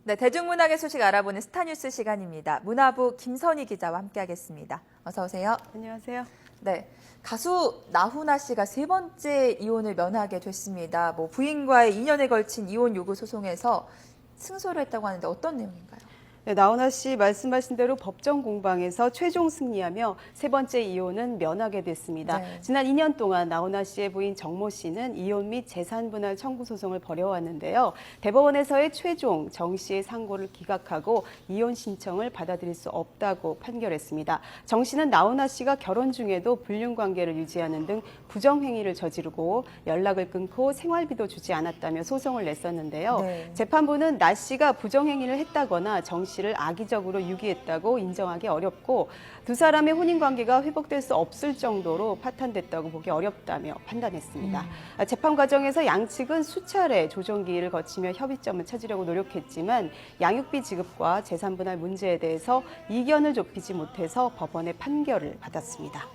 네, 대중문학의 소식 알아보는 스타뉴스 시간입니다. 문화부 김선희 기자와 함께하겠습니다. 어서 오세요. 안녕하세요. 네, 가수 나훈아 씨가 세 번째 이혼을 면하게 됐습니다. 부인과의 2년에 걸친 이혼 요구 소송에서 승소를 했다고 하는데 어떤 내용인가요? 네, 나훈아 씨 말씀하신 대로 법정 공방에서 최종 승리하며 세 번째 이혼은 면하게 됐습니다. 네. 지난 2년 동안 나훈아 씨의 부인 정모 씨는 이혼 및 재산분할 청구 소송을 벌여왔는데요. 대법원에서의 최종 정 씨의 상고를 기각하고 이혼 신청을 받아들일 수 없다고 판결했습니다. 정 씨는 나훈아 씨가 결혼 중에도 불륜관계를 유지하는 등 부정행위를 저지르고 연락을 끊고 생활비도 주지 않았다며 소송을 냈었는데요. 네. 재판부는 나 씨가 부정행위를 했다거나 정 씨를 악의적으로 유기했다고 인정하기 어렵고 두 사람의 혼인관계가 회복될 수 없을 정도로 파탄됐다고 보기 어렵다며 판단했습니다. 재판 과정에서 양측은 수차례 조정기일을 거치며 협의점을 찾으려고 노력했지만 양육비 지급과 재산분할 문제에 대해서 이견을 좁히지 못해서 법원의 판결을 받았습니다.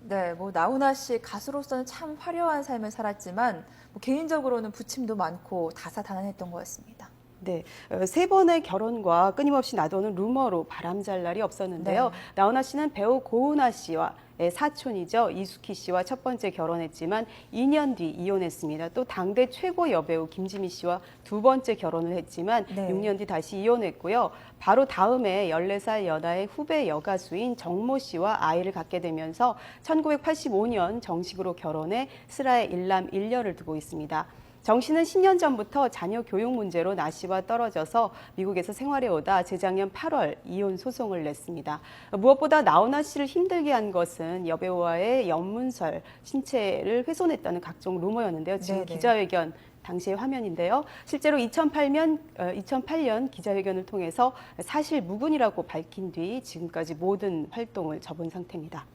네, 나훈아 씨 가수로서는 참 화려한 삶을 살았지만 개인적으로는 부침도 많고 다사다난했던 것 같습니다. 네, 세 번의 결혼과 끊임없이 나도는 루머로 바람잘 날이 없었는데요. 네. 나훈아 씨는 배우 고은아 씨와 사촌이죠. 이수키 씨와 첫 번째 결혼했지만 2년 뒤 이혼했습니다. 또 당대 최고 여배우 김지미 씨와 두 번째 결혼을 했지만 네. 6년 뒤 다시 이혼했고요. 바로 다음에 14살 연하의 후배 여가수인 정모 씨와 아이를 갖게 되면서 1985년 정식으로 결혼해 슬하에 일남 일녀를 두고 있습니다. 정 씨는 10년 전부터 자녀 교육 문제로 나 씨와 떨어져서 미국에서 생활해 오다 재작년 8월 이혼 소송을 냈습니다. 무엇보다 나훈아 씨를 힘들게 한 것은 여배우와의 연문설, 신체를 훼손했다는 각종 루머였는데요. 지금 네네. 기자회견 당시의 화면인데요. 실제로 2008년 기자회견을 통해서 사실 무근이라고 밝힌 뒤 지금까지 모든 활동을 접은 상태입니다.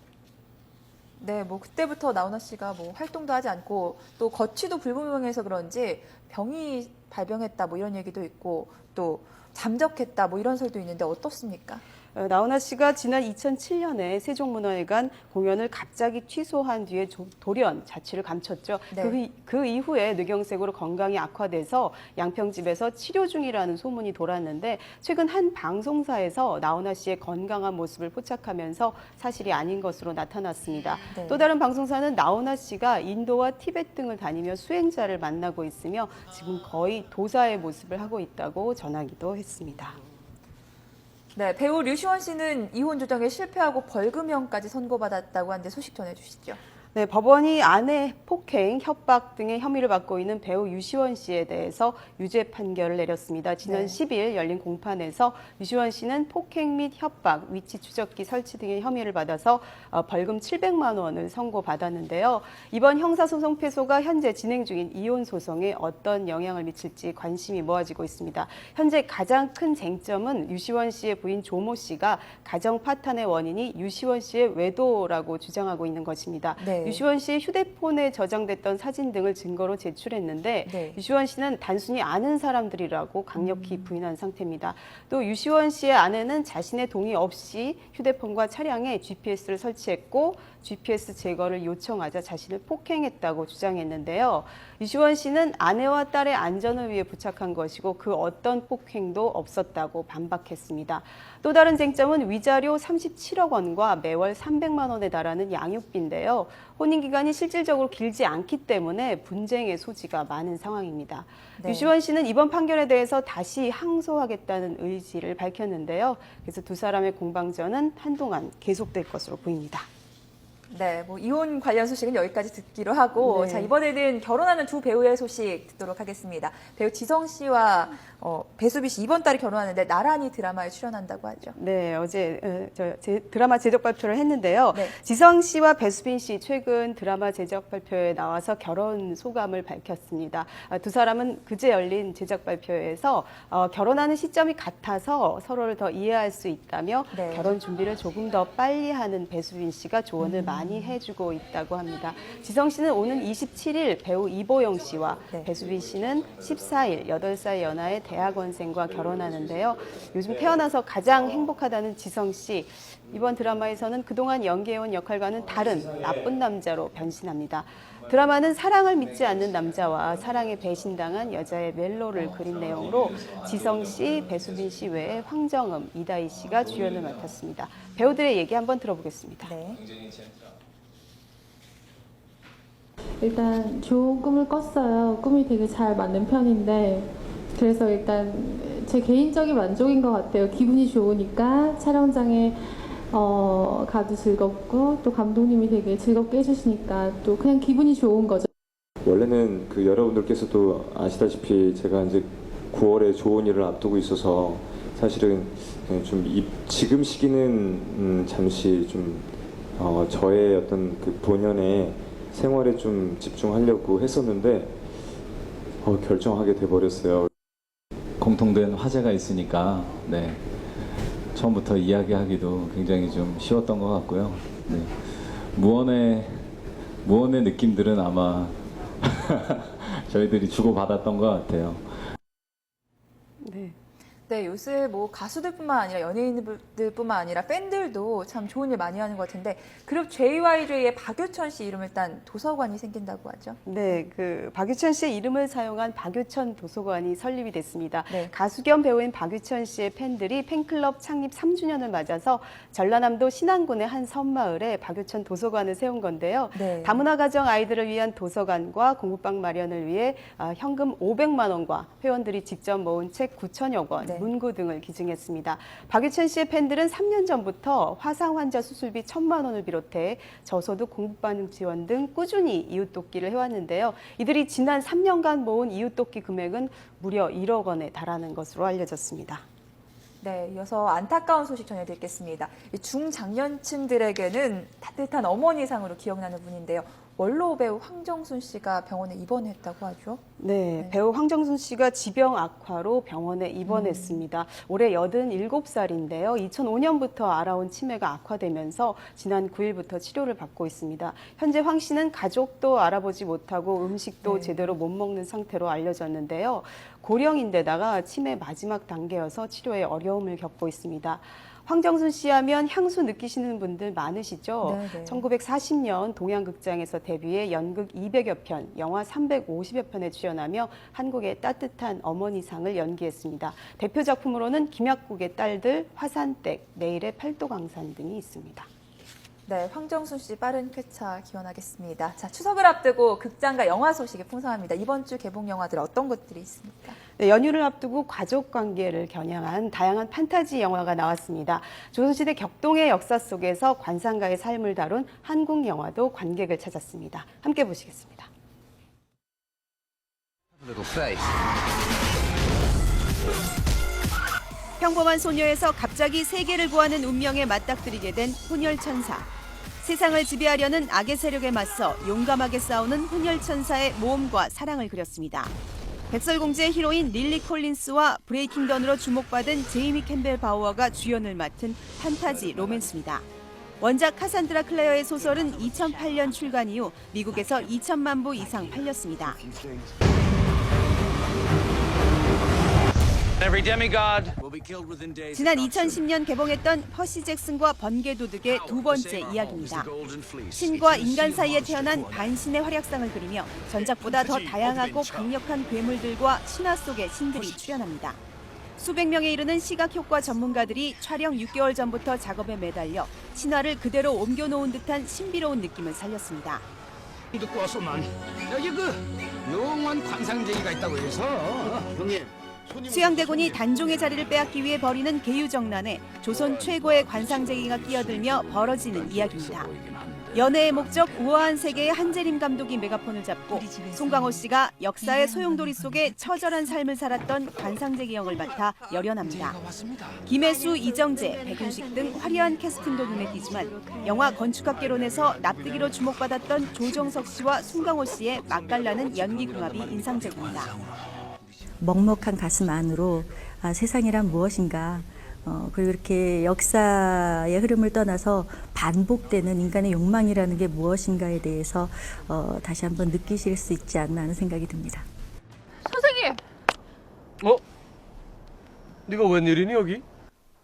네, 그때부터 나훈아 씨가 활동도 하지 않고 또 거취도 불분명해서 그런지 병이 발병했다 이런 얘기도 있고 또 잠적했다 이런 설도 있는데 어떻습니까? 나훈아 씨가 지난 2007년에 세종문화회관 공연을 갑자기 취소한 뒤에 돌연 자취를 감췄죠. 네. 그 이후에 뇌경색으로 건강이 악화돼서 양평집에서 치료 중이라는 소문이 돌았는데 최근 한 방송사에서 나훈아 씨의 건강한 모습을 포착하면서 사실이 아닌 것으로 나타났습니다. 네. 또 다른 방송사는 나훈아 씨가 인도와 티베트 등을 다니며 수행자를 만나고 있으며 지금 거의 도사의 모습을 하고 있다고 전하기도 했습니다. 네, 배우 류시원 씨는 이혼 조정에 실패하고 벌금형까지 선고받았다고 하는데 소식 전해주시죠. 네, 법원이 아내 폭행, 협박 등의 혐의를 받고 있는 배우 유시원 씨에 대해서 유죄 판결을 내렸습니다. 지난 네. 10일 열린 공판에서 유시원 씨는 폭행 및 협박, 위치 추적기 설치 등의 혐의를 받아서 벌금 700만 원을 선고받았는데요. 이번 형사소송 패소가 현재 진행 중인 이혼 소송에 어떤 영향을 미칠지 관심이 모아지고 있습니다. 현재 가장 큰 쟁점은 유시원 씨의 부인 조모 씨가 가정 파탄의 원인이 유시원 씨의 외도라고 주장하고 있는 것입니다. 네. 유시원 씨의 휴대폰에 저장됐던 사진 등을 증거로 제출했는데 네. 유시원 씨는 단순히 아는 사람들이라고 강력히 부인한 상태입니다. 또 유시원 씨의 아내는 자신의 동의 없이 휴대폰과 차량에 GPS를 설치했고 GPS 제거를 요청하자 자신을 폭행했다고 주장했는데요. 유시원 씨는 아내와 딸의 안전을 위해 부착한 것이고 그 어떤 폭행도 없었다고 반박했습니다. 또 다른 쟁점은 위자료 37억 원과 매월 300만 원에 달하는 양육비인데요. 혼인기간이 실질적으로 길지 않기 때문에 분쟁의 소지가 많은 상황입니다. 네. 유시원 씨는 이번 판결에 대해서 다시 항소하겠다는 의지를 밝혔는데요. 그래서 두 사람의 공방전은 한동안 계속될 것으로 보입니다. 네, 이혼 관련 소식은 여기까지 듣기로 하고 네. 자, 이번에는 결혼하는 두 배우의 소식 듣도록 하겠습니다. 배우 지성 씨와 배수비 씨 이번 달에 결혼하는데 나란히 드라마에 출연한다고 하죠. 네, 어제 드라마 제작 발표를 했는데요. 네. 지성 씨와 배수빈 씨 최근 드라마 제작 발표에 나와서 결혼 소감을 밝혔습니다. 두 사람은 그제 열린 제작 발표에서 결혼하는 시점이 같아서 서로를 더 이해할 수 있다며 네. 결혼 준비를 조금 더 빨리 하는 배수빈 씨가 조언을 많이 해주고 있다고 합니다. 지성 씨는 오는 27일 배우 이보영 씨와 네. 배수빈 씨는 14일 8살 연하의 대학원생과 결혼하는데요. 요즘 태어나서 가장 행복하다는 지성 씨. 이번 드라마에서는 그동안 연기해온 역할과는 다른 나쁜 남자로 변신합니다. 드라마는 사랑을 믿지 않는 남자와 사랑에 배신당한 여자의 멜로를 그린 내용으로 지성 씨, 배수빈 씨 외에 황정음, 이다희 씨가 주연을 맡았습니다. 배우들의 얘기 한번 들어보겠습니다. 네. 일단 좋은 꿈을 꿨어요. 꿈이 되게 잘 맞는 편인데 그래서 일단 제 개인적인 만족인 것 같아요. 기분이 좋으니까 촬영장에 가도 즐겁고 또 감독님이 되게 즐겁게 해주시니까 또 그냥 기분이 좋은 거죠. 원래는 그 여러분들께서도 아시다시피 제가 이제 9월에 좋은 일을 앞두고 있어서 사실은 좀 지금 시기는 잠시 좀 저의 어떤 그 본연의 생활에 좀 집중하려고 했었는데 결정하게 돼버렸어요. 공통된 화제가 있으니까 네, 처음부터 이야기하기도 굉장히 좀 쉬웠던 것 같고요. 네, 무언의 느낌들은 아마 저희들이 주고받았던 것 같아요. 네. 네, 요새 뭐 가수들뿐만 아니라 연예인들뿐만 아니라 팬들도 참 좋은 일 많이 하는 것 같은데 그룹 JYJ의 박유천 씨 이름을 딴 도서관이 생긴다고 하죠. 네, 그 박유천 씨의 이름을 사용한 박유천 도서관이 설립이 됐습니다. 네. 가수 겸 배우인 박유천 씨의 팬들이 팬클럽 창립 3주년을 맞아서 전라남도 신안군의 한 섬마을에 박유천 도서관을 세운 건데요. 네. 다문화 가정 아이들을 위한 도서관과 공부방 마련을 위해 현금 500만 원과 회원들이 직접 모은 책 9천여 권, 네. 문구 등을 기증했습니다. 박유천 씨의 팬들은 3년 전부터 화상 환자 수술비 1,000만 원을 비롯해 저소득 공부방 지원 등 꾸준히 이웃돕기를 해왔는데요. 이들이 지난 3년간 모은 이웃돕기 금액은 무려 1억 원에 달하는 것으로 알려졌습니다. 네, 이어서 안타까운 소식 전해드리겠습니다. 이 중장년층들에게는 따뜻한 어머니상으로 기억나는 분인데요. 원로 배우 황정순 씨가 병원에 입원했다고 하죠. 네, 배우 황정순 씨가 지병 악화로 병원에 입원했습니다. 올해 87살인데요. 2005년부터 알아온 치매가 악화되면서 지난 9일부터 치료를 받고 있습니다. 현재 황 씨는 가족도 알아보지 못하고 음식도 네. 제대로 못 먹는 상태로 알려졌는데요. 고령인데다가 치매 마지막 단계여서 치료에 어려움을 겪고 있습니다. 황정순 씨 하면 향수 느끼시는 분들 많으시죠? 네네. 1940년 동양극장에서 데뷔해 연극 200여 편, 영화 350여 편에 출연하며 한국의 따뜻한 어머니상을 연기했습니다. 대표 작품으로는 김약국의 딸들, 화산댁, 내일의 팔도강산 등이 있습니다. 네, 황정순 씨 빠른 쾌차 기원하겠습니다. 자, 추석을 앞두고 극장과 영화 소식이 풍성합니다. 이번 주 개봉 영화들 어떤 것들이 있습니까? 네, 연휴를 앞두고 가족 관계를 겨냥한 다양한 판타지 영화가 나왔습니다. 조선시대 격동의 역사 속에서 관상가의 삶을 다룬 한국 영화도 관객을 찾았습니다. 함께 보시겠습니다. 평범한 소녀에서 갑자기 세계를 구하는 운명에 맞닥뜨리게 된 혼혈천사. 세상을 지배하려는 악의 세력에 맞서 용감하게 싸우는 혼혈천사의 모험과 사랑을 그렸습니다. 백설공주의 히로인 릴리 콜린스와 브레이킹던으로 주목받은 제이미 캠벨 바우어가 주연을 맡은 판타지 로맨스입니다. 원작 카산드라 클레어의 소설은 2008년 출간 이후 미국에서 2천만 부 이상 팔렸습니다. 지난 2010년 개봉했던 퍼시 잭슨과 번개 도둑의 두 번째 이야기입니다. 신과 인간 사이에 태어난 반신의 활약상을 그리며 전작보다 더 다양하고 강력한 괴물들과 신화 속의 신들이 출연합니다. 수백 명에 이르는 시각효과 전문가들이 촬영 6개월 전부터 작업에 매달려 신화를 그대로 옮겨놓은 듯한 신비로운 느낌을 살렸습니다. 듣고 왔소만 여기 그 영원 관상쟁이가 있다고 해서 형님 수양대군이 단종의 자리를 빼앗기 위해 벌이는 계유정난에 조선 최고의 관상쟁이가 끼어들며 벌어지는 이야기입니다. 연애의 목적 우아한 세계의 한재림 감독이 메가폰을 잡고 송강호 씨가 역사의 소용돌이 속에 처절한 삶을 살았던 관상쟁이 역을 맡아 열연합니다. 김혜수, 이정재, 백윤식 등 화려한 캐스팅도 눈에 띄지만 영화 건축학개론에서 납득이로 주목받았던 조정석 씨와 송강호 씨의 맛깔나는 연기 궁합이 인상적입니다. 먹먹한 가슴 안으로 세상이란 무엇인가, 그리고 이렇게 역사의 흐름을 떠나서 반복되는 인간의 욕망이라는 게 무엇인가에 대해서 다시 한번 느끼실 수 있지 않나 하는 생각이 듭니다. 선생님! 네가 웬일이니 여기?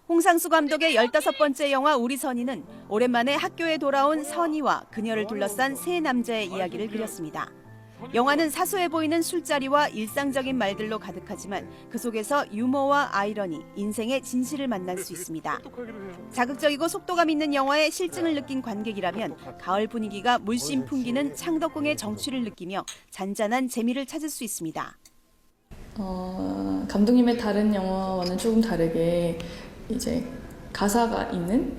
홍상수 감독의 15번째 영화 우리 선희는 오랜만에 학교에 돌아온 선희와 그녀를 둘러싼 세 남자의 이야기를 그렸습니다. 영화는 사소해 보이는 술자리와 일상적인 말들로 가득하지만 그 속에서 유머와 아이러니, 인생의 진실을 만날 수 있습니다. 자극적이고 속도감 있는 영화에 실증을 느낀 관객이라면 가을 분위기가 물씬 풍기는 창덕궁의 정취를 느끼며 잔잔한 재미를 찾을 수 있습니다. 감독님의 다른 영화와는 조금 다르게 이제 가사가 있는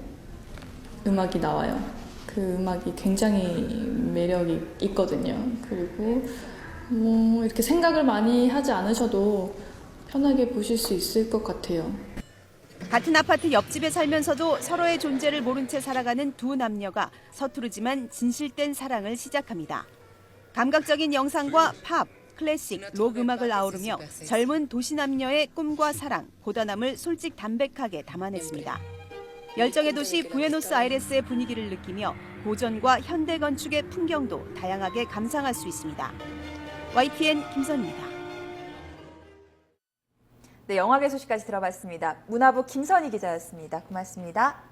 음악이 나와요. 그 음악이 굉장히 매력이 있거든요. 그리고 이렇게 생각을 많이 하지 않으셔도 편하게 보실 수 있을 것 같아요. 같은 아파트 옆집에 살면서도 서로의 존재를 모른 채 살아가는 두 남녀가 서투르지만 진실된 사랑을 시작합니다. 감각적인 영상과 팝, 클래식, 록 음악을 아우르며 젊은 도시 남녀의 꿈과 사랑, 고단함을 솔직 담백하게 담아냈습니다. 열정의 도시 부에노스아이레스의 분위기를 느끼며 고전과 현대 건축의 풍경도 다양하게 감상할 수 있습니다. YTN 김선입니다. 네, 영화계 소식까지 들어봤습니다. 문화부 김선희 기자였습니다. 고맙습니다.